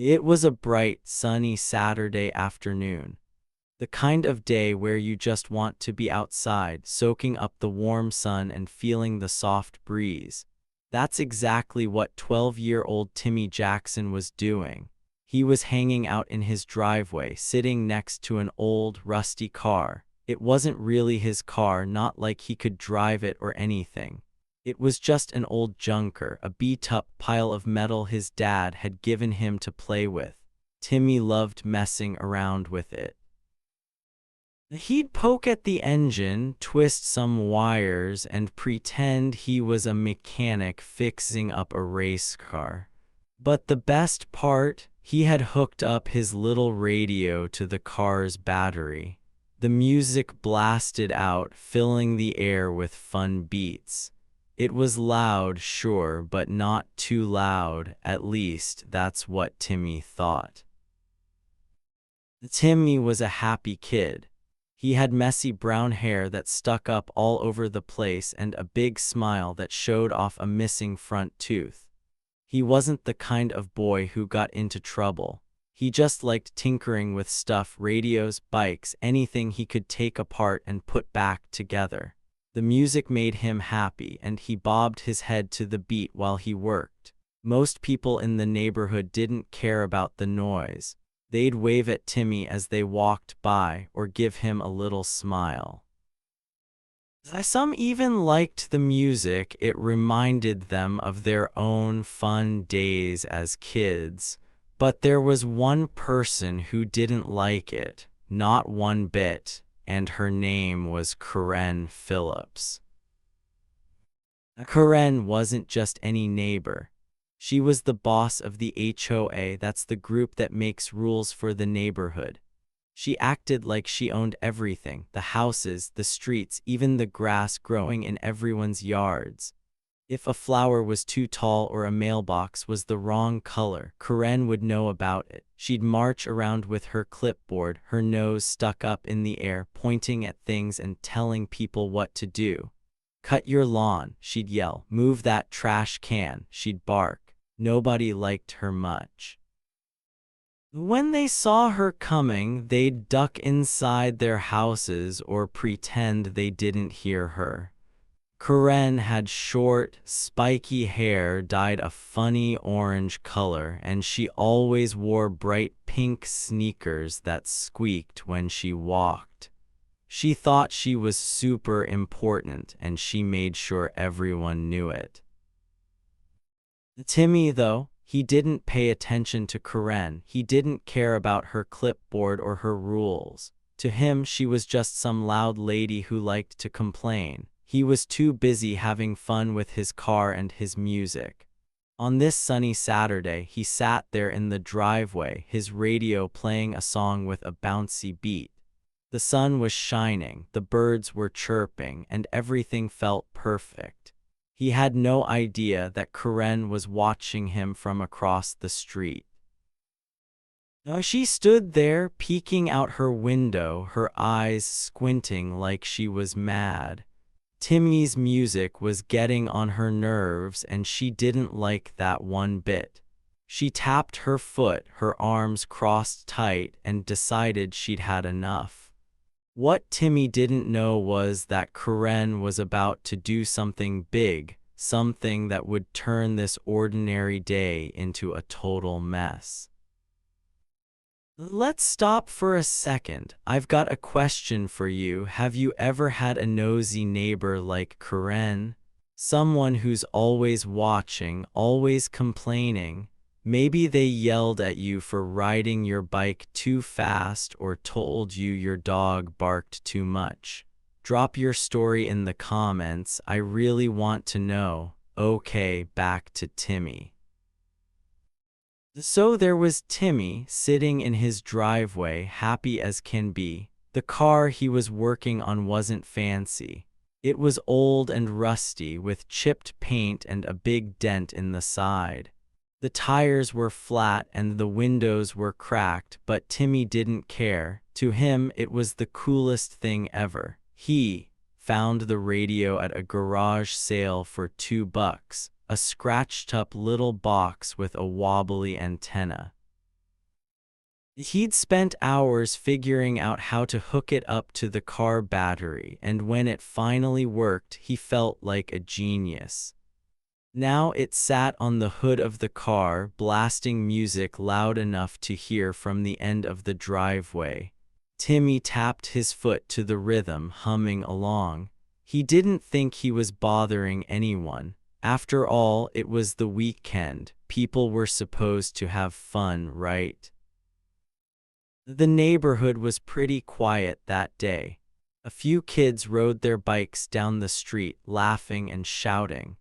It was a bright, sunny Saturday afternoon. The kind of day where you just want to be outside, soaking up the warm sun and feeling the soft breeze. That's exactly what 12-year-old Timmy Jackson was doing. He was hanging out in his driveway, sitting next to an old, rusty car. It wasn't really his car, not like he could drive it or anything. It was just an old junker, a beat-up pile of metal his dad had given him to play with. Timmy loved messing around with it. He'd poke at the engine, twist some wires, and pretend he was a mechanic fixing up a race car. But the best part, he had hooked up his little radio to the car's battery. The music blasted out, filling the air with fun beats. It was loud, sure, but not too loud, at least that's what Timmy thought. Timmy was a happy kid. He had messy brown hair that stuck up all over the place and a big smile that showed off a missing front tooth. He wasn't the kind of boy who got into trouble. He just liked tinkering with stuff, radios, bikes, anything he could take apart and put back together. The music made him happy, and he bobbed his head to the beat while he worked. Most people in the neighborhood didn't care about the noise. They'd wave at Timmy as they walked by or give him a little smile. Some even liked the music. It reminded them of their own fun days as kids. But there was one person who didn't like it, not one bit, and her name was Karen Phillips. Karen wasn't just any neighbor. She was the boss of the HOA, that's the group that makes rules for the neighborhood. She acted like she owned everything, the houses, the streets, even the grass growing in everyone's yards. If a flower was too tall or a mailbox was the wrong color, Karen would know about it. She'd march around with her clipboard, her nose stuck up in the air, pointing at things and telling people what to do. "Cut your lawn," she'd yell. "Move that trash can," she'd bark. Nobody liked her much. When they saw her coming, they'd duck inside their houses or pretend they didn't hear her. Karen had short, spiky hair dyed a funny orange color, and she always wore bright pink sneakers that squeaked when she walked. She thought she was super important, and she made sure everyone knew it. Timmy, though, he didn't pay attention to Karen. He didn't care about her clipboard or her rules. To him, she was just some loud lady who liked to complain. He was too busy having fun with his car and his music. On this sunny Saturday, he sat there in the driveway, his radio playing a song with a bouncy beat. The sun was shining, the birds were chirping, and everything felt perfect. He had no idea that Karen was watching him from across the street. She stood there, peeking out her window, her eyes squinting like she was mad. Timmy's music was getting on her nerves, and she didn't like that one bit. She tapped her foot, her arms crossed tight, and decided she'd had enough. What Timmy didn't know was that Karen was about to do something big, something that would turn this ordinary day into a total mess. Let's stop for a second. I've got a question for you. Have you ever had a nosy neighbor like Karen? Someone who's always watching, always complaining? Maybe they yelled at you for riding your bike too fast or told you your dog barked too much. Drop your story in the comments. I really want to know. Okay, back to Timmy. So there was Timmy, sitting in his driveway, happy as can be. The car he was working on wasn't fancy. It was old and rusty, with chipped paint and a big dent in the side. The tires were flat and the windows were cracked, but Timmy didn't care. To him, it was the coolest thing ever. He found the radio at a garage sale for $2, a scratched-up little box with a wobbly antenna. He'd spent hours figuring out how to hook it up to the car battery, and when it finally worked, he felt like a genius. Now it sat on the hood of the car, blasting music loud enough to hear from the end of the driveway. Timmy tapped his foot to the rhythm, humming along. He didn't think he was bothering anyone. After all, it was the weekend. People were supposed to have fun, right? The neighborhood was pretty quiet that day. A few kids rode their bikes down the street, laughing and shouting.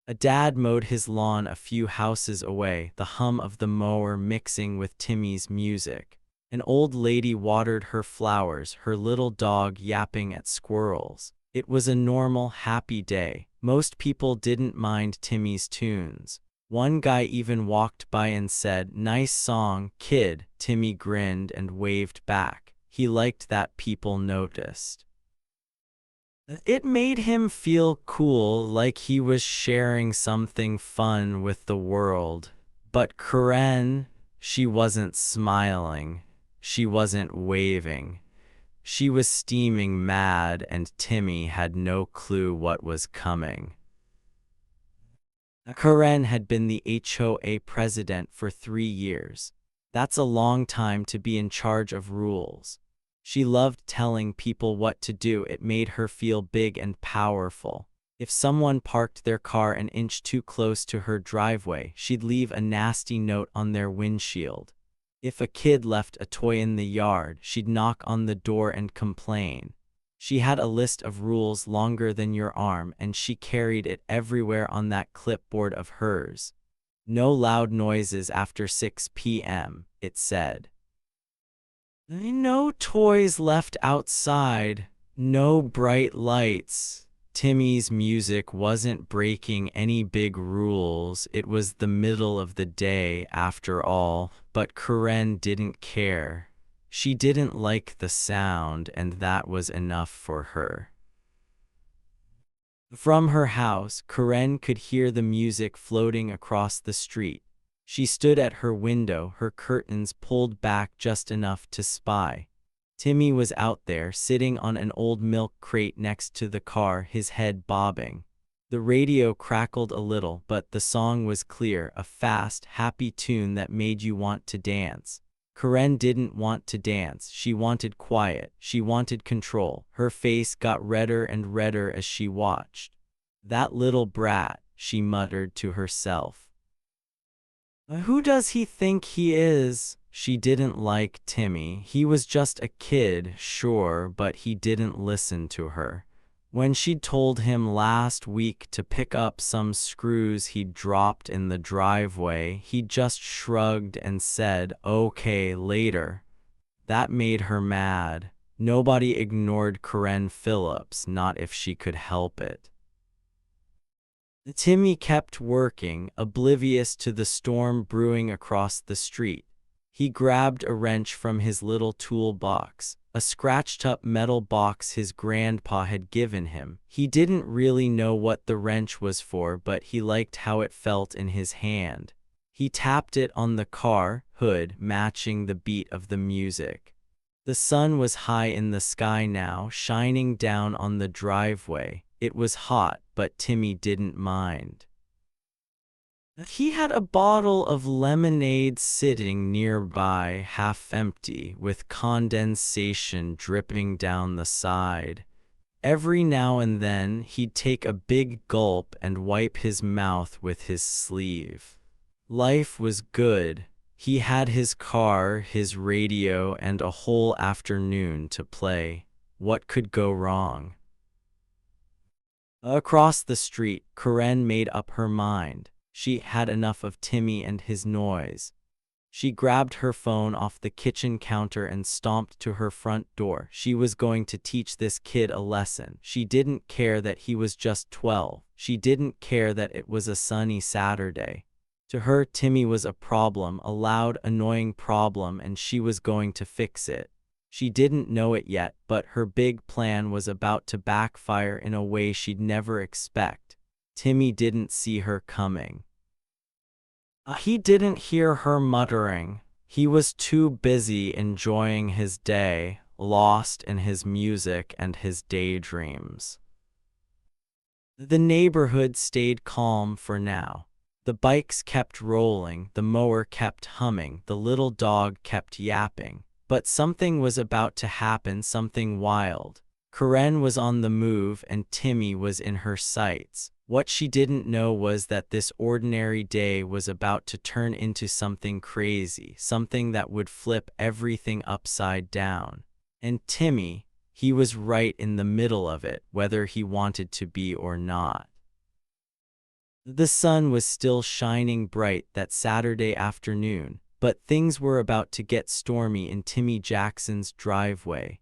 A dad mowed his lawn a few houses away, the hum of the mower mixing with Timmy's music. An old lady watered her flowers, her little dog yapping at squirrels. It was a normal, happy day. Most people didn't mind Timmy's tunes. One guy even walked by and said, "Nice song, kid." Timmy grinned and waved back. He liked that people noticed. It made him feel cool, like he was sharing something fun with the world. But Karen, she wasn't smiling. She wasn't waving. She was steaming mad, and Timmy had no clue what was coming. Karen had been the HOA president for 3 years. That's a long time to be in charge of rules. She loved telling people what to do. It made her feel big and powerful. If someone parked their car an inch too close to her driveway, she'd leave a nasty note on their windshield. If a kid left a toy in the yard, she'd knock on the door and complain. She had a list of rules longer than your arm, and she carried it everywhere on that clipboard of hers. No loud noises after 6 p.m., it said. No toys left outside, no bright lights. Timmy's music wasn't breaking any big rules. It was the middle of the day after all, but Karen didn't care. She didn't like the sound, and that was enough for her. From her house, Karen could hear the music floating across the street. She stood at her window, her curtains pulled back just enough to spy. Timmy was out there, sitting on an old milk crate next to the car, his head bobbing. The radio crackled a little, but the song was clear, a fast, happy tune that made you want to dance. Karen didn't want to dance. She wanted quiet. She wanted control. Her face got redder and redder as she watched. "That little brat," she muttered to herself. "Who does he think he is?" She didn't like Timmy. He was just a kid, sure, but he didn't listen to her. When she'd told him last week to pick up some screws he'd dropped in the driveway, he just shrugged and said, "Okay, later." That made her mad. Nobody ignored Karen Phillips, not if she could help it. Timmy kept working, oblivious to the storm brewing across the street. He grabbed a wrench from his little toolbox, a scratched-up metal box his grandpa had given him. He didn't really know what the wrench was for, but he liked how it felt in his hand. He tapped it on the car hood, matching the beat of the music. The sun was high in the sky now, shining down on the driveway. It was hot, but Timmy didn't mind. He had a bottle of lemonade sitting nearby, half empty, with condensation dripping down the side. Every now and then, he'd take a big gulp and wipe his mouth with his sleeve. Life was good. He had his car, his radio, and a whole afternoon to play. What could go wrong? Across the street, Karen made up her mind. She had enough of Timmy and his noise. She grabbed her phone off the kitchen counter and stomped to her front door. She was going to teach this kid a lesson. She didn't care that he was just 12. She didn't care that it was a sunny Saturday. To her, Timmy was a problem, a loud, annoying problem, and she was going to fix it. She didn't know it yet, but her big plan was about to backfire in a way she'd never expect. Timmy didn't see her coming. He didn't hear her muttering. He was too busy enjoying his day, lost in his music and his daydreams. The neighborhood stayed calm for now. The bikes kept rolling, the mower kept humming, the little dog kept yapping. But something was about to happen, something wild. Karen was on the move and Timmy was in her sights. What she didn't know was that this ordinary day was about to turn into something crazy, something that would flip everything upside down. And Timmy, he was right in the middle of it, whether he wanted to be or not. The sun was still shining bright that Saturday afternoon, but things were about to get stormy in Timmy Jackson's driveway.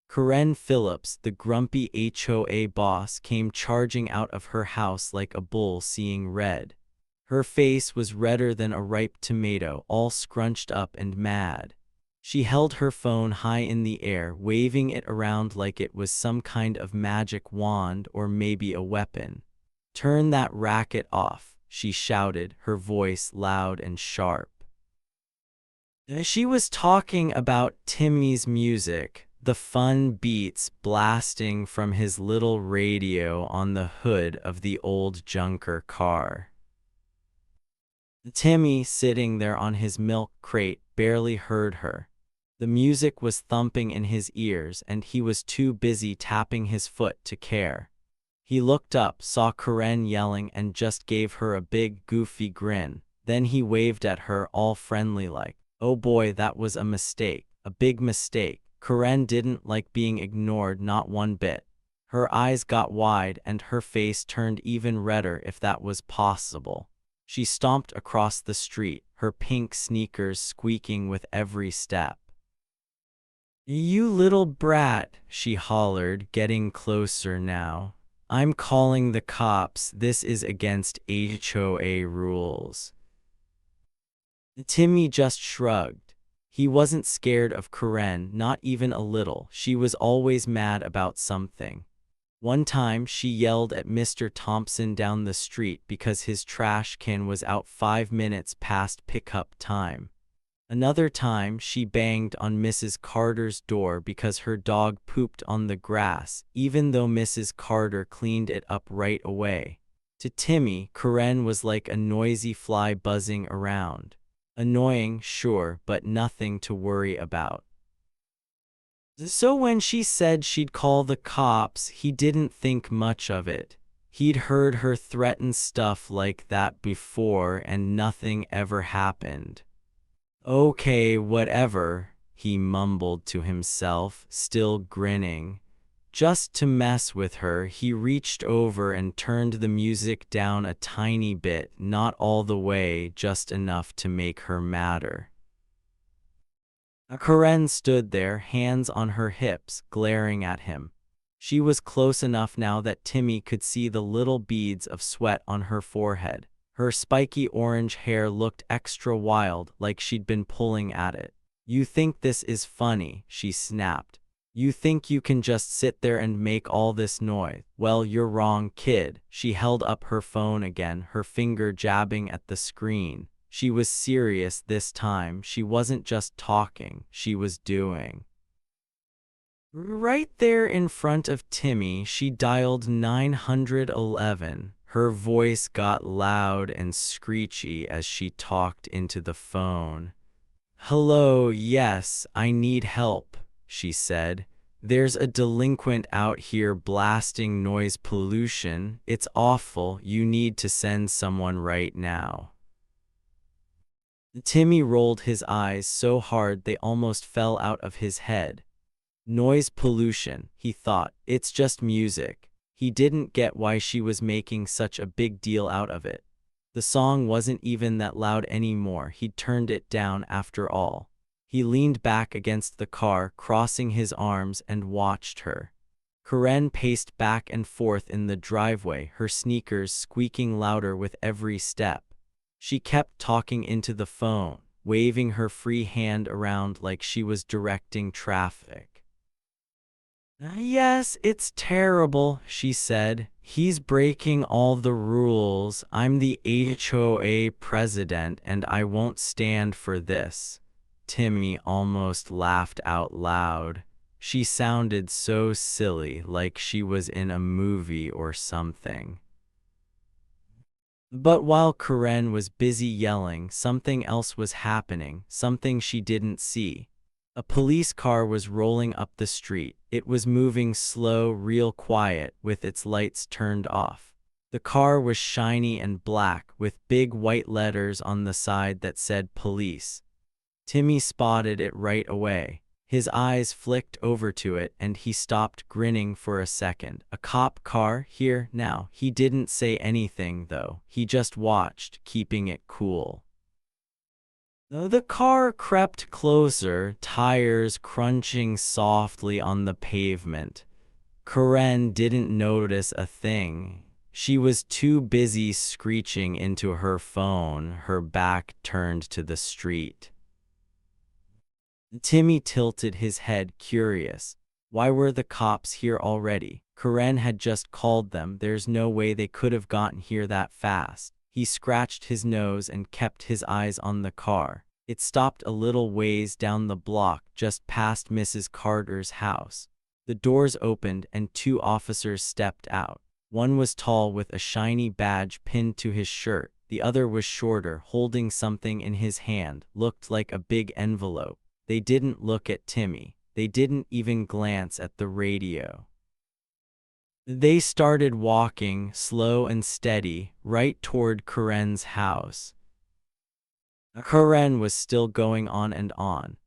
Karen Phillips, the grumpy HOA boss, came charging out of her house like a bull seeing red. Her face was redder than a ripe tomato, all scrunched up and mad. She held her phone high in the air, waving it around like it was some kind of magic wand or maybe a weapon. "Turn that racket off," she shouted, her voice loud and sharp. She was talking about Timmy's music, the fun beats blasting from his little radio on the hood of the old junker car. Timmy, sitting there on his milk crate, barely heard her. The music was thumping in his ears and he was too busy tapping his foot to care. He looked up, saw Karen yelling and just gave her a big goofy grin. Then he waved at her all friendly like, "Oh boy, that was a mistake, a big mistake." Karen didn't like being ignored, not one bit. Her eyes got wide and her face turned even redder if that was possible. She stomped across the street, her pink sneakers squeaking with every step. "You little brat," she hollered, getting closer now. "I'm calling the cops. This is against HOA rules." Timmy just shrugged. He wasn't scared of Karen, not even a little. She was always mad about something. One time she yelled at Mr. Thompson down the street because his trash can was out 5 minutes past pickup time. Another time she banged on Mrs. Carter's door because her dog pooped on the grass, even though Mrs. Carter cleaned it up right away. To Timmy, Karen was like a noisy fly buzzing around. Annoying, sure, but nothing to worry about. So when she said she'd call the cops, he didn't think much of it. He'd heard her threaten stuff like that before and nothing ever happened. "Okay, whatever," he mumbled to himself, still grinning. Just to mess with her, he reached over and turned the music down a tiny bit, not all the way, just enough to make her madder. Karen stood there, hands on her hips, glaring at him. She was close enough now that Timmy could see the little beads of sweat on her forehead. Her spiky orange hair looked extra wild, like she'd been pulling at it. "You think this is funny," she snapped. "You think you can just sit there and make all this noise? Well, you're wrong, kid." She held up her phone again, her finger jabbing at the screen. She was serious this time. She wasn't just talking, she was doing. Right there in front of Timmy, she dialed 911. Her voice got loud and screechy as she talked into the phone. "Hello, yes, I need help," she said. "There's a delinquent out here blasting noise pollution. It's awful. You need to send someone right now." Timmy rolled his eyes so hard they almost fell out of his head. Noise pollution, he thought. It's just music. He didn't get why she was making such a big deal out of it. The song wasn't even that loud anymore. He'd turned it down after all. He leaned back against the car, crossing his arms, and watched her. Karen paced back and forth in the driveway, her sneakers squeaking louder with every step. She kept talking into the phone, waving her free hand around like she was directing traffic. "Yes, it's terrible," she said. "He's breaking all the rules. I'm the HOA president and I won't stand for this." Timmy almost laughed out loud. She sounded so silly, like she was in a movie or something. But while Karen was busy yelling, something else was happening, something she didn't see. A police car was rolling up the street. It was moving slow, real quiet, with its lights turned off. The car was shiny and black, with big white letters on the side that said police. Timmy spotted it right away. His eyes flicked over to it and he stopped, grinning for a second. A cop car here now. He didn't say anything though. He just watched, keeping it cool. The car crept closer, tires crunching softly on the pavement. Karen didn't notice a thing. She was too busy screeching into her phone, her back turned to the street. Timmy tilted his head, curious. Why were the cops here already? Karen had just called them. There's no way they could have gotten here that fast. He scratched his nose and kept his eyes on the car. It stopped a little ways down the block, just past Mrs. Carter's house. The doors opened and two officers stepped out. One was tall with a shiny badge pinned to his shirt. The other was shorter, holding something in his hand, looked like a big envelope. They didn't look at Timmy. They didn't even glance at the radio. They started walking, slow and steady, right toward Karen's house. Karen was still going on and on.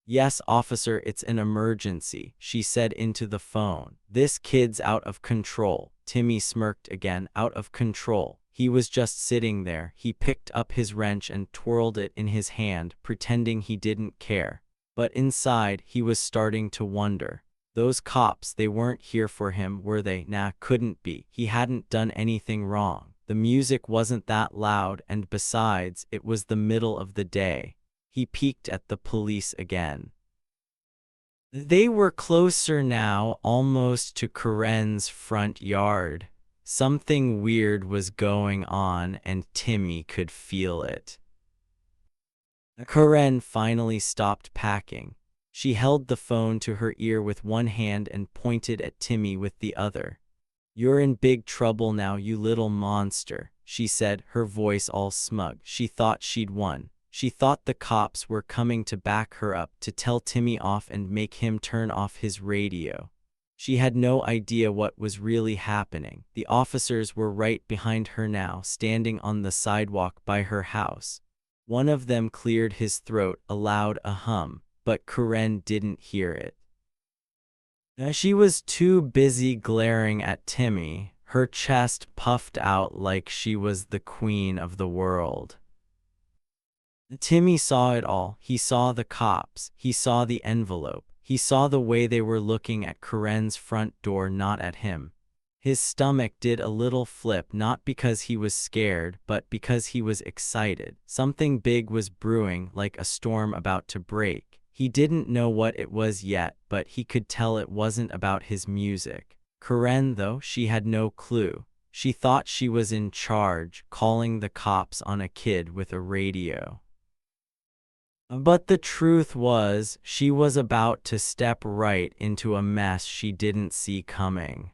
"Yes, officer, it's an emergency," she said into the phone. "This kid's out of control." Timmy smirked again. Out of control. He was just sitting there. He picked up his wrench and twirled it in his hand, pretending he didn't care. But inside, he was starting to wonder. Those cops, they weren't here for him, were they? Nah, couldn't be. He hadn't done anything wrong. The music wasn't that loud, and besides, it was the middle of the day. He peeked at the police again. They were closer now, almost to Karen's front yard. Something weird was going on, and Timmy could feel it. Karen finally stopped packing. She held the phone to her ear with one hand and pointed at Timmy with the other. "You're in big trouble now, you little monster," she said, her voice all smug. She thought she'd won. She thought the cops were coming to back her up, to tell Timmy off and make him turn off his radio. She had no idea what was really happening. The officers were right behind her now, standing on the sidewalk by her house. One of them cleared his throat, allowed a hum, but Karen didn't hear it. She was too busy glaring at Timmy, her chest puffed out like she was the queen of the world. Timmy saw it all. He saw the cops. He saw the envelope. He saw the way they were looking at Karen's front door, not at him. His stomach did a little flip, not because he was scared, but because he was excited. Something big was brewing, like a storm about to break. He didn't know what it was yet, but he could tell it wasn't about his music. Karen, though, she had no clue. She thought she was in charge, calling the cops on a kid with a radio. But the truth was, she was about to step right into a mess she didn't see coming.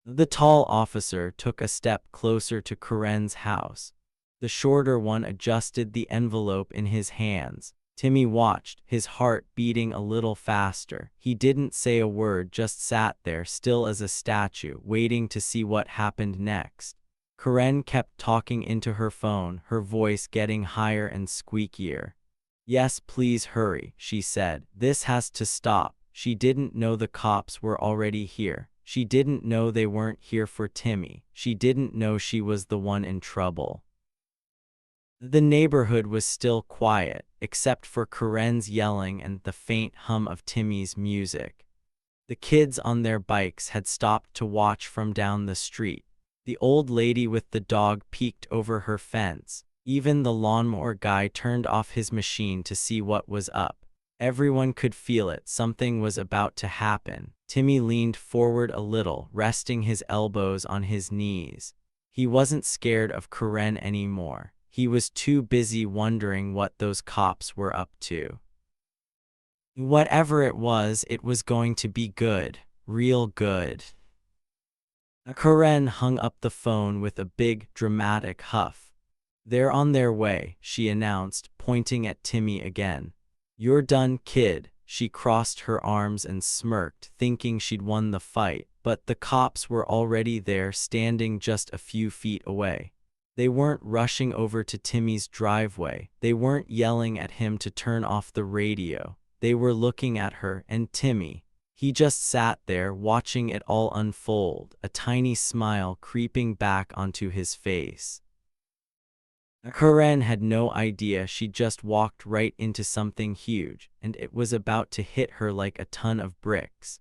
The tall officer took a step closer to Karen's house. The shorter one adjusted the envelope in his hands. Timmy watched, his heart beating a little faster. He didn't say a word, just sat there, still as a statue, waiting to see what happened next. Karen kept talking into her phone, her voice getting higher and squeakier. "Yes, please hurry," she said. "This has to stop." She didn't know the cops were already here. She didn't know they weren't here for Timmy. She didn't know she was the one in trouble. The neighborhood was still quiet, except for Karen's yelling and the faint hum of Timmy's music. The kids on their bikes had stopped to watch from down the street. The old lady with the dog peeked over her fence. Even the lawnmower guy turned off his machine to see what was up. Everyone could feel it. Something was about to happen. Timmy leaned forward a little, resting his elbows on his knees. He wasn't scared of Karen anymore. He was too busy wondering what those cops were up to. Whatever it was going to be good, real good. Karen hung up the phone with a big, dramatic huff. "They're on their way," she announced, pointing at Timmy again. "You're done, kid." She crossed her arms and smirked, thinking she'd won the fight, but the cops were already there, standing just a few feet away. They weren't rushing over to Timmy's driveway. They weren't yelling at him to turn off the radio. They were looking at her and Timmy. He just sat there watching it all unfold, a tiny smile creeping back onto his face. Karen had no idea she'd just walked right into something huge, and it was about to hit her like a ton of bricks.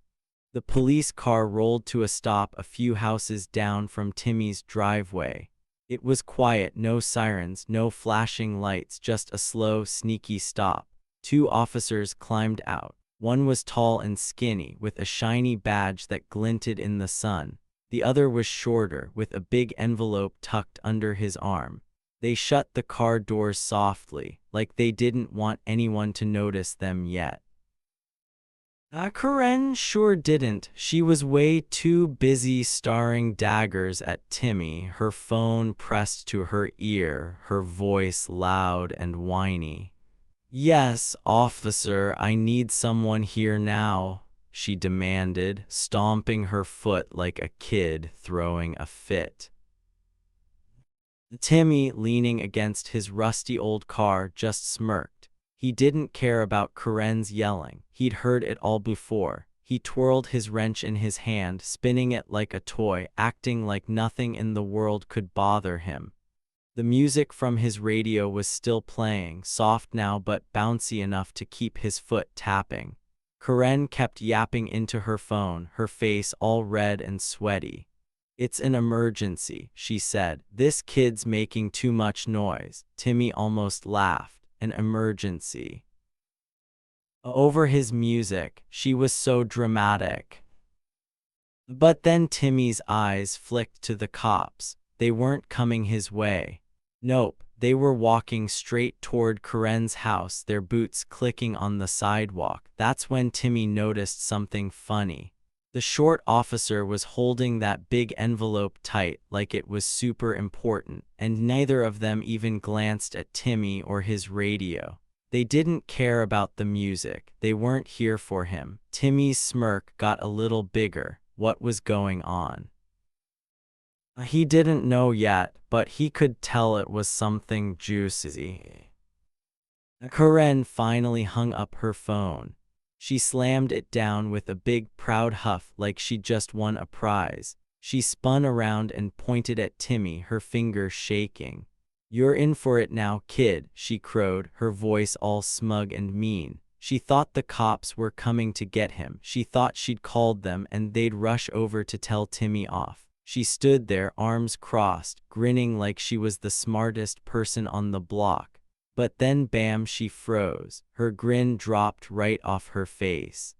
The police car rolled to a stop a few houses down from Timmy's driveway. It was quiet, no sirens, no flashing lights, just a slow, sneaky stop. Two officers climbed out. One was tall and skinny, with a shiny badge that glinted in the sun. The other was shorter, with a big envelope tucked under his arm. They shut the car doors softly, like they didn't want anyone to notice them yet. Karen sure didn't. She was way too busy staring daggers at Timmy, her phone pressed to her ear, her voice loud and whiny. "Yes, officer, I need someone here now," she demanded, stomping her foot like a kid throwing a fit. Timmy, leaning against his rusty old car, just smirked. He didn't care about Karen's yelling. He'd heard it all before. He twirled his wrench in his hand, spinning it like a toy, acting like nothing in the world could bother him. The music from his radio was still playing, soft now but bouncy enough to keep his foot tapping. Karen kept yapping into her phone, her face all red and sweaty. "It's an emergency," she said. "This kid's making too much noise." Timmy almost laughed. "An emergency." Over his music, she was so dramatic. But then Timmy's eyes flicked to the cops. They weren't coming his way. Nope, they were walking straight toward Karen's house, their boots clicking on the sidewalk. That's when Timmy noticed something funny. The short officer was holding that big envelope tight, like it was super important, and neither of them even glanced at Timmy or his radio. They didn't care about the music. They weren't here for him. Timmy's smirk got a little bigger. What was going on? He didn't know yet, but he could tell it was something juicy. Karen finally hung up her phone. She slammed it down with a big, proud huff like she'd just won a prize. She spun around and pointed at Timmy, her fingers shaking. "You're in for it now, kid," she crowed, her voice all smug and mean. She thought the cops were coming to get him. She thought she'd called them and they'd rush over to tell Timmy off. She stood there, arms crossed, grinning like she was the smartest person on the block. But then bam, she froze. Her grin dropped right off her face.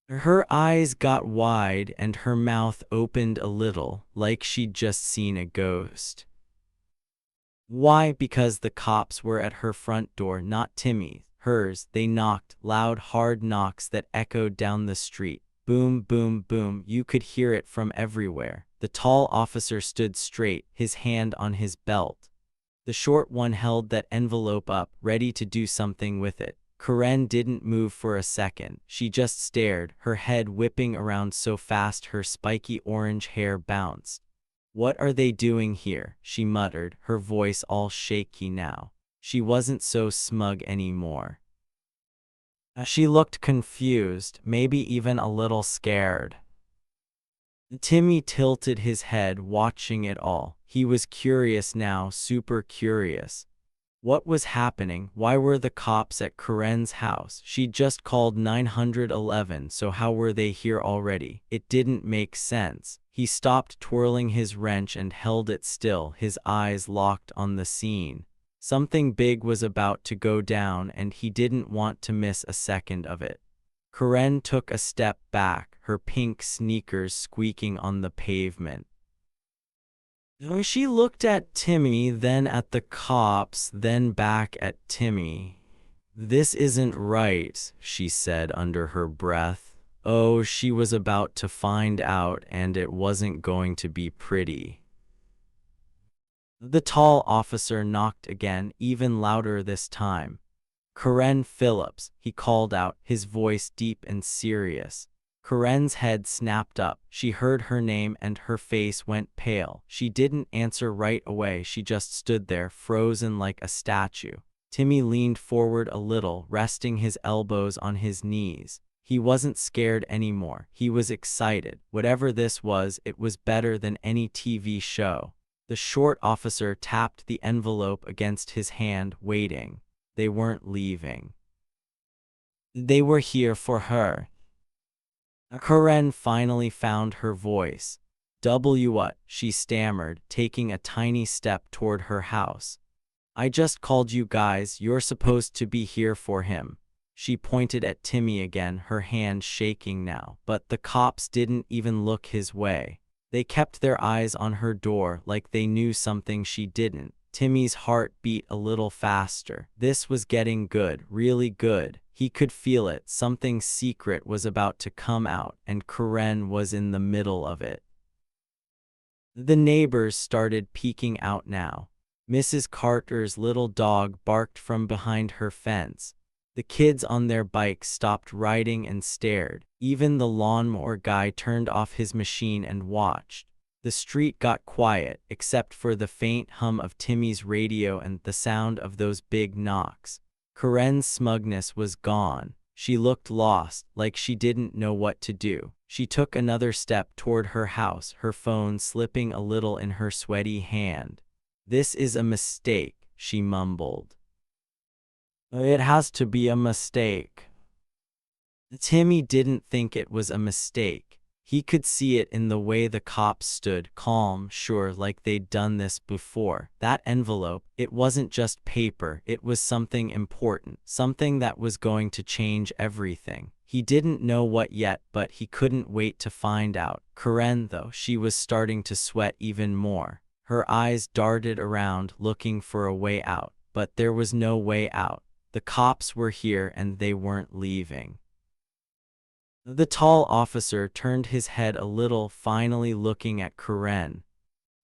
Her eyes got wide and her mouth opened a little, like she'd just seen a ghost. Why? Because the cops were at her front door, not Timmy's, hers. They knocked, loud, hard knocks that echoed down the street. Boom, boom, boom, you could hear it from everywhere. The tall officer stood straight, his hand on his belt. The short one held that envelope up, ready to do something with it. Karen didn't move for a second. She just stared, her head whipping around so fast her spiky orange hair bounced. "What are they doing here?" she muttered, her voice all shaky now. She wasn't so smug anymore. She looked confused, maybe even a little scared. Timmy tilted his head, watching it all. He was curious now, super curious. What was happening? Why were the cops at Karen's house? She'd just called 911, so how were they here already? It didn't make sense. He stopped twirling his wrench and held it still, his eyes locked on the scene. Something big was about to go down and he didn't want to miss a second of it. Karen took a step back, her pink sneakers squeaking on the pavement. She looked at Timmy, then at the cops, then back at Timmy. "This isn't right," she said under her breath. Oh, she was about to find out, and it wasn't going to be pretty. The tall officer knocked again, even louder this time. "Karen Phillips," he called out, his voice deep and serious. Karen's head snapped up. She heard her name and her face went pale. She didn't answer right away. She just stood there, frozen like a statue. Timmy leaned forward a little, resting his elbows on his knees. He wasn't scared anymore. He was excited. Whatever this was, it was better than any TV show. The short officer tapped the envelope against his hand, waiting. They weren't leaving. They were here for her. Karen finally found her voice. What?" she stammered, taking a tiny step toward her house. "I just called you guys. You're supposed to be here for him." She pointed at Timmy again, her hand shaking now, but the cops didn't even look his way. They kept their eyes on her door like they knew something she didn't. Timmy's heart beat a little faster. This was getting good, really good. He could feel it. Something secret was about to come out, and Karen was in the middle of it. The neighbors started peeking out now. Mrs. Carter's little dog barked from behind her fence. The kids on their bikes stopped riding and stared. Even the lawnmower guy turned off his machine and watched. The street got quiet, except for the faint hum of Timmy's radio and the sound of those big knocks. Karen's smugness was gone. She looked lost, like she didn't know what to do. She took another step toward her house, her phone slipping a little in her sweaty hand. "This is a mistake," she mumbled. "It has to be a mistake." Timmy didn't think it was a mistake. He could see it in the way the cops stood, calm, sure, like they'd done this before. That envelope, it wasn't just paper, it was something important, something that was going to change everything. He didn't know what yet, but he couldn't wait to find out. Karen, though, she was starting to sweat even more. Her eyes darted around, looking for a way out, but there was no way out. The cops were here and they weren't leaving. The tall officer turned his head a little, finally looking at Karen.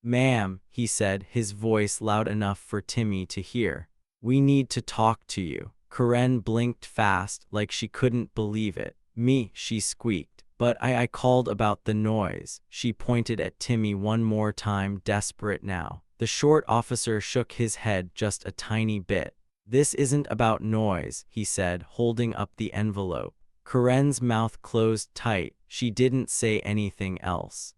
"Ma'am," he said, his voice loud enough for Timmy to hear. "We need to talk to you." Karen blinked fast, like she couldn't believe it. "Me," she squeaked. "But I called about the noise." She pointed at Timmy one more time, desperate now. The short officer shook his head just a tiny bit. "This isn't about noise," he said, holding up the envelope. Karen's mouth closed tight. She didn't say anything else.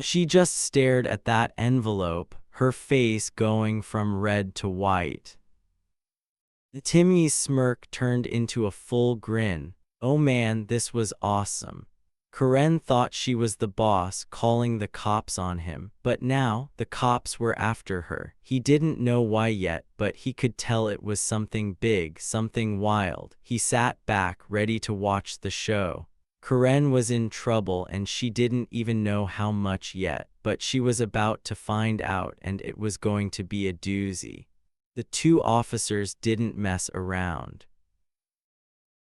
She just stared at that envelope, her face going from red to white. Timmy's smirk turned into a full grin. Oh man, this was awesome. Karen thought she was the boss, calling the cops on him, but now the cops were after her. He didn't know why yet, but he could tell it was something big, something wild. He sat back, ready to watch the show. Karen was in trouble and she didn't even know how much yet, but she was about to find out, and it was going to be a doozy. The two officers didn't mess around.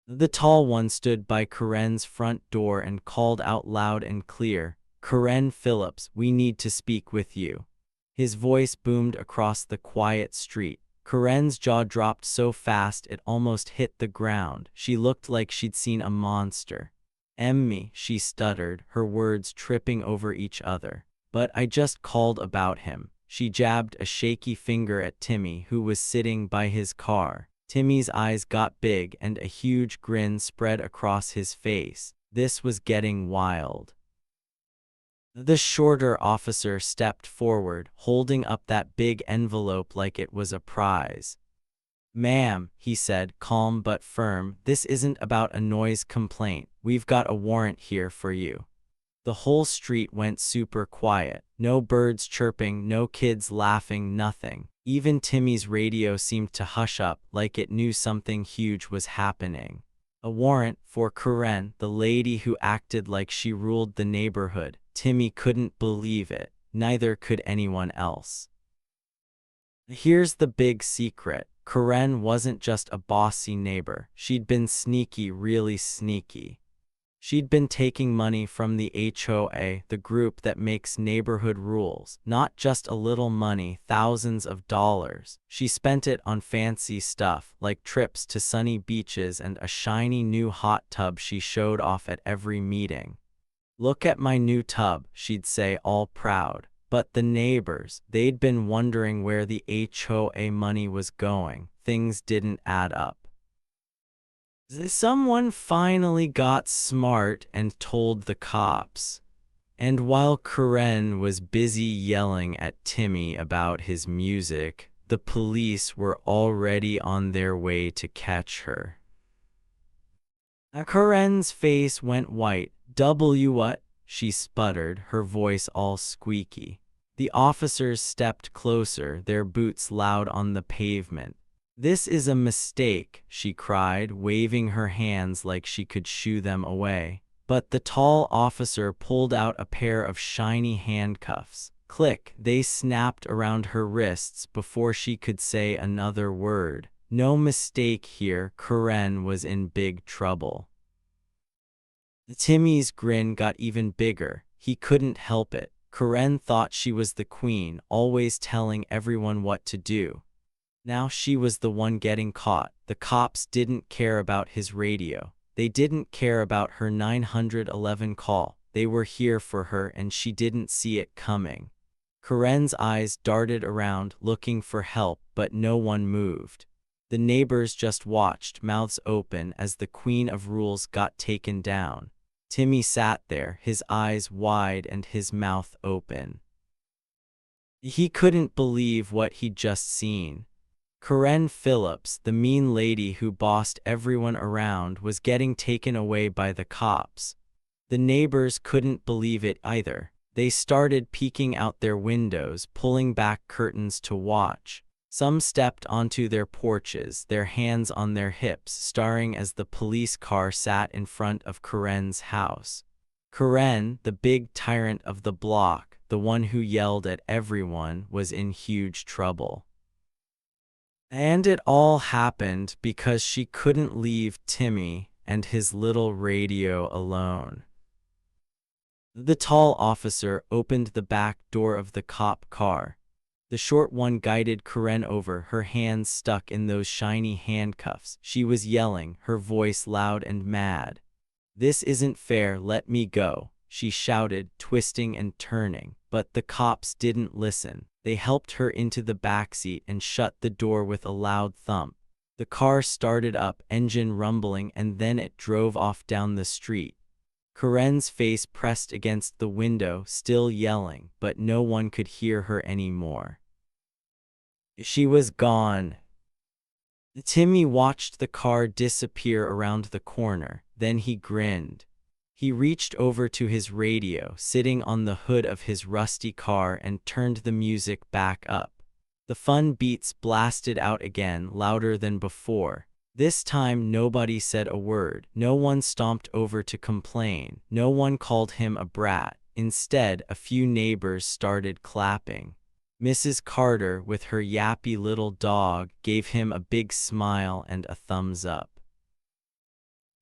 The tall one stood by Karen's front door and called out loud and clear, "Karen Phillips, we need to speak with you." His voice boomed across the quiet street. Karen's jaw dropped so fast it almost hit the ground. She looked like she'd seen a monster. "Emmy," she stuttered, her words tripping over each other. "But I just called about him." She jabbed a shaky finger at Timmy, who was sitting by his car. Timmy's eyes got big and a huge grin spread across his face. This was getting wild. The shorter officer stepped forward, holding up that big envelope like it was a prize. "Ma'am," he said, calm but firm, "this isn't about a noise complaint. We've got a warrant here for you." The whole street went super quiet. No birds chirping, no kids laughing, nothing. Even Timmy's radio seemed to hush up, like it knew something huge was happening. A warrant for Karen, the lady who acted like she ruled the neighborhood. Timmy couldn't believe it. neither could anyone else. Here's the big secret. Karen wasn't just a bossy neighbor. She'd been sneaky, really sneaky. She'd been taking money from the HOA, the group that makes neighborhood rules. Not just a little money, thousands of dollars. She spent it on fancy stuff, like trips to sunny beaches and a shiny new hot tub she showed off at every meeting. "Look at my new tub," she'd say, all proud. But the neighbors, they'd been wondering where the HOA money was going. Things didn't add up. Someone finally got smart and told the cops. And while Karen was busy yelling at Timmy about his music, the police were already on their way to catch her. Karen's face went white. What?" she sputtered, her voice all squeaky. The officers stepped closer, their boots loud on the pavement. "This is a mistake," she cried, waving her hands like she could shoo them away. But the tall officer pulled out a pair of shiny handcuffs. Click, they snapped around her wrists before she could say another word. No mistake here, Karen was in big trouble. Timmy's grin got even bigger. He couldn't help it. Karen thought she was the queen, always telling everyone what to do. Now she was the one getting caught. The cops didn't care about his radio. They didn't care about her 911 call. They were here for her and she didn't see it coming. Karen's eyes darted around, looking for help, but no one moved. The neighbors just watched, mouths open, as the queen of rules got taken down. Timmy sat there, his eyes wide and his mouth open. He couldn't believe what he'd just seen. Karen Phillips, the mean lady who bossed everyone around, was getting taken away by the cops. The neighbors couldn't believe it either. They started peeking out their windows, pulling back curtains to watch. Some stepped onto their porches, their hands on their hips, staring as the police car sat in front of Karen's house. Karen, the big tyrant of the block, the one who yelled at everyone, was in huge trouble. And it all happened because she couldn't leave Timmy and his little radio alone. The tall officer opened the back door of the cop car. The short one guided Karen over, her hands stuck in those shiny handcuffs. She was yelling, her voice loud and mad. "This isn't fair, let me go," she shouted, twisting and turning. But the cops didn't listen. They helped her into the backseat and shut the door with a loud thump. The car started up, engine rumbling, and then it drove off down the street. Karen's face pressed against the window, still yelling, but no one could hear her anymore. She was gone. Timmy watched the car disappear around the corner, then he grinned. He reached over to his radio, sitting on the hood of his rusty car, and turned the music back up. The fun beats blasted out again, louder than before. This time nobody said a word. No one stomped over to complain. No one called him a brat. Instead, a few neighbors started clapping. Mrs. Carter, with her yappy little dog, gave him a big smile and a thumbs up.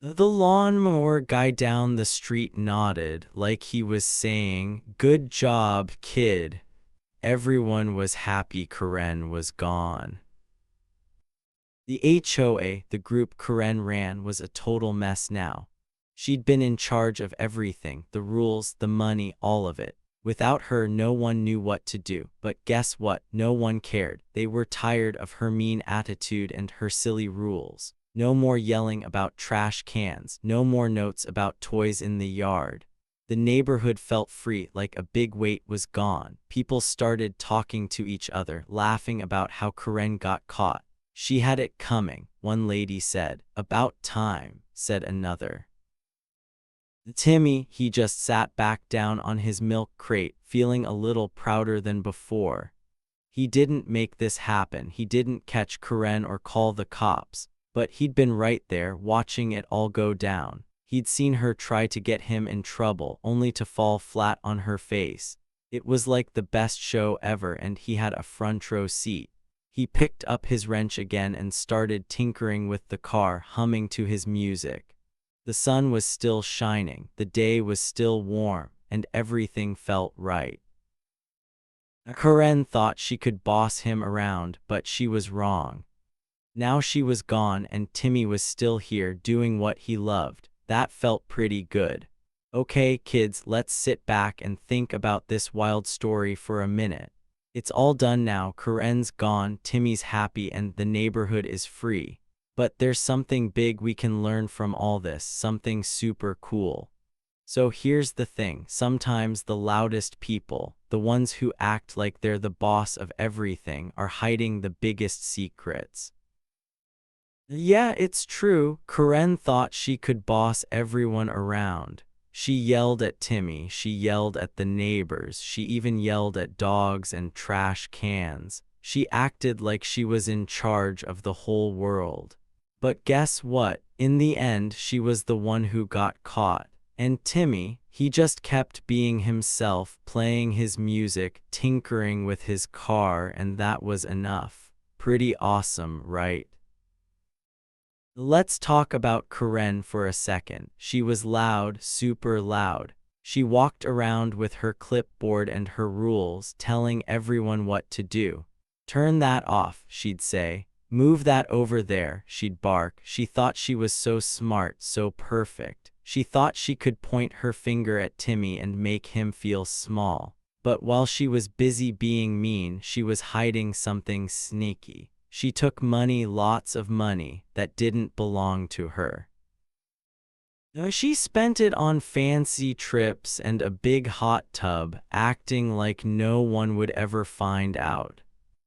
The lawnmower guy down the street nodded, like he was saying, "Good job, kid." Everyone was happy Karen was gone. The HOA, the group Karen ran, was a total mess now. She'd been in charge of everything, the rules, the money, all of it. Without her, no one knew what to do. But guess what? No one cared. They were tired of her mean attitude and her silly rules. No more yelling about trash cans, no more notes about toys in the yard. The neighborhood felt free, like a big weight was gone. People started talking to each other, laughing about how Karen got caught. "She had it coming," one lady said. "About time," said another. Timmy, he just sat back down on his milk crate, feeling a little prouder than before. He didn't make this happen. He didn't catch Karen or call the cops. But he'd been right there, watching it all go down. He'd seen her try to get him in trouble, only to fall flat on her face. It was like the best show ever, and he had a front row seat. He picked up his wrench again and started tinkering with the car, humming to his music. The sun was still shining, the day was still warm, and everything felt right. Karen thought she could boss him around, but she was wrong. Now she was gone and Timmy was still here doing what he loved. That felt pretty good. Okay, kids, let's sit back and think about this wild story for a minute. It's all done now. Karen's gone, Timmy's happy, and the neighborhood is free. But there's something big we can learn from all this, something super cool. So here's the thing, sometimes the loudest people, the ones who act like they're the boss of everything, are hiding the biggest secrets. Yeah, it's true. Karen thought she could boss everyone around. She yelled at Timmy, she yelled at the neighbors, she even yelled at dogs and trash cans. She acted like she was in charge of the whole world. But guess what? In the end, she was the one who got caught. And Timmy, he just kept being himself, playing his music, tinkering with his car, and that was enough. Pretty awesome, right? Let's talk about Karen for a second. She was loud, super loud. She walked around with her clipboard and her rules, telling everyone what to do. Turn that off, she'd say. Move that over there, she'd bark. She thought she was so smart, so perfect. She thought she could point her finger at Timmy and make him feel small. But while she was busy being mean, she was hiding something sneaky. She took money, lots of money, that didn't belong to her. She spent it on fancy trips and a big hot tub, acting like no one would ever find out.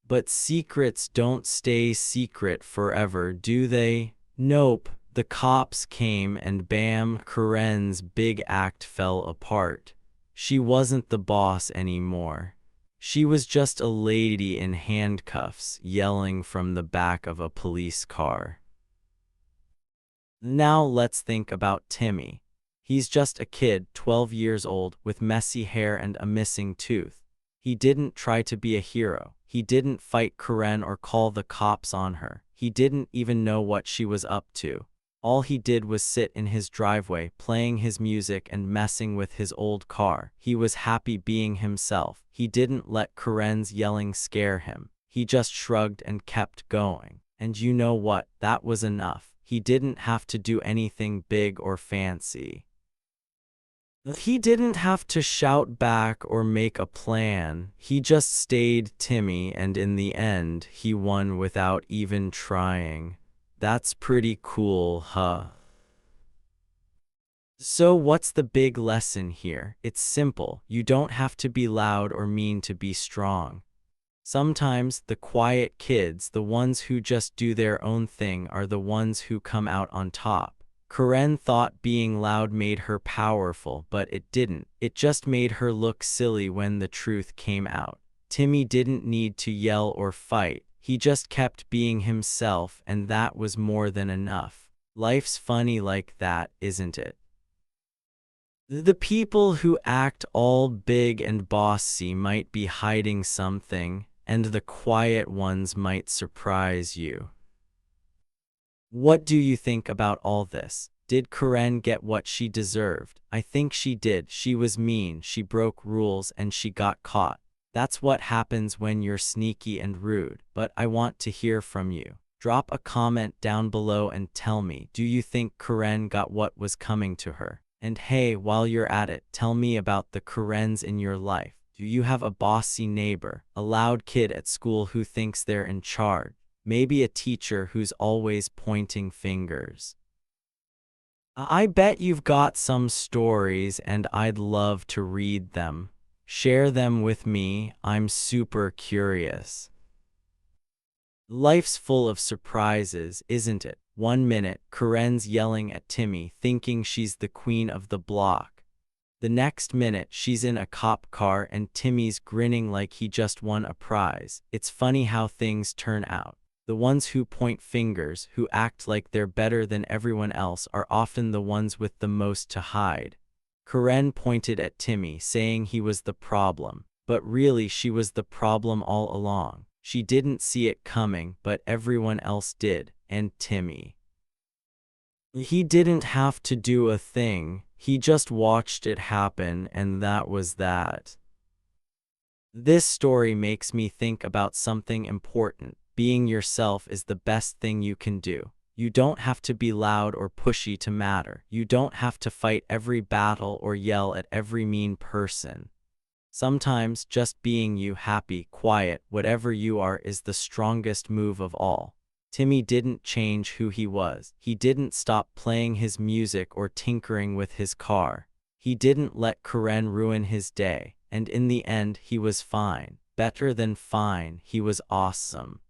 But secrets don't stay secret forever, do they? Nope. The cops came and bam, Karen's big act fell apart. She wasn't the boss anymore. She was just a lady in handcuffs, yelling from the back of a police car. Now let's think about Timmy. He's just a kid, 12 years old, with messy hair and a missing tooth. He didn't try to be a hero. He didn't fight Karen or call the cops on her. He didn't even know what she was up to. All he did was sit in his driveway, playing his music and messing with his old car. He was happy being himself. He didn't let Karen's yelling scare him. He just shrugged and kept going. And you know what? That was enough. He didn't have to do anything big or fancy. He didn't have to shout back or make a plan. He just stayed Timmy, and in the end, he won without even trying. That's pretty cool, huh? So what's the big lesson here? It's simple. You don't have to be loud or mean to be strong. Sometimes the quiet kids, the ones who just do their own thing, are the ones who come out on top. Karen thought being loud made her powerful, but it didn't. It just made her look silly when the truth came out. Timmy didn't need to yell or fight. He just kept being himself, and that was more than enough. Life's funny like that, isn't it? The people who act all big and bossy might be hiding something, and the quiet ones might surprise you. What do you think about all this? Did Karen get what she deserved? I think she did. She was mean, she broke rules, and she got caught. That's what happens when you're sneaky and rude. But I want to hear from you. Drop a comment down below and tell me, do you think Karen got what was coming to her? And hey, while you're at it, tell me about the Karens in your life. Do you have a bossy neighbor, a loud kid at school who thinks they're in charge? Maybe a teacher who's always pointing fingers. I bet you've got some stories and I'd love to read them. Share them with me, I'm super curious. Life's full of surprises, isn't it? 1 minute, Karen's yelling at Timmy, thinking she's the queen of the block. The next minute, she's in a cop car and Timmy's grinning like he just won a prize. It's funny how things turn out. The ones who point fingers, who act like they're better than everyone else, are often the ones with the most to hide. Karen pointed at Timmy, saying he was the problem. but really she was the problem all along. She didn't see it coming, but everyone else did, and Timmy. He didn't have to do a thing, he just watched it happen, and that was that. This story makes me think about something important. Being yourself is the best thing you can do. You don't have to be loud or pushy to matter. You don't have to fight every battle or yell at every mean person. Sometimes just being you, happy, quiet, whatever you are, is the strongest move of all. Timmy didn't change who he was. He didn't stop playing his music or tinkering with his car. He didn't let Karen ruin his day, and in the end he was fine. Better than fine, he was awesome.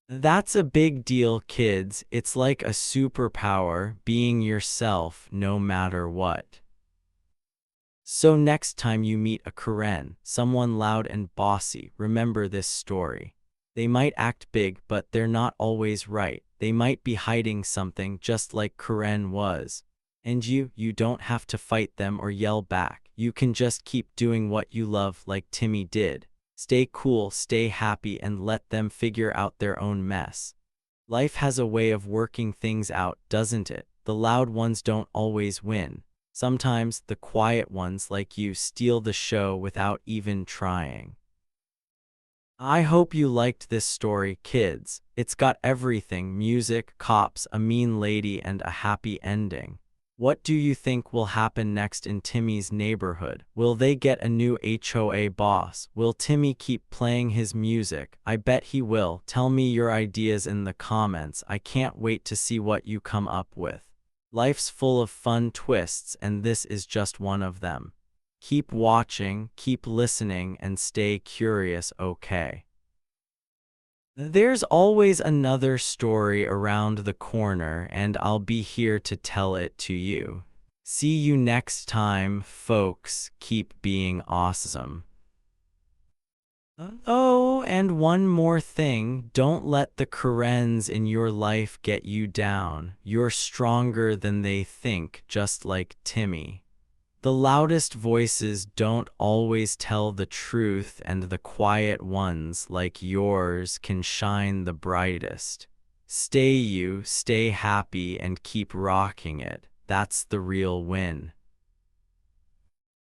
That's a big deal, kids. It's like a superpower, being yourself no matter what. So next time you meet a Karen, someone loud and bossy, remember this story. They might act big, but they're not always right. They might be hiding something, just like Karen was. And you don't have to fight them or yell back. You can just keep doing what you love, like Timmy did. Stay cool, stay happy, and let them figure out their own mess. Life has a way of working things out, doesn't it? The loud ones don't always win. Sometimes the quiet ones like you steal the show without even trying. I hope you liked this story, kids. It's got everything: music, cops, a mean lady, and a happy ending. What do you think will happen next in Timmy's neighborhood? Will they get a new HOA boss? Will Timmy keep playing his music? I bet he will. Tell me your ideas in the comments. I can't wait to see what you come up with. Life's full of fun twists, and this is just one of them. Keep watching, keep listening, and stay curious, okay? There's always another story around the corner, and I'll be here to tell it to you. See you next time, folks. Keep being awesome. Oh, and one more thing, don't let the Karens in your life get you down. You're stronger than they think, just like Timmy. The loudest voices don't always tell the truth, and the quiet ones, like yours, can shine the brightest. Stay you, stay happy, and keep rocking it. That's the real win.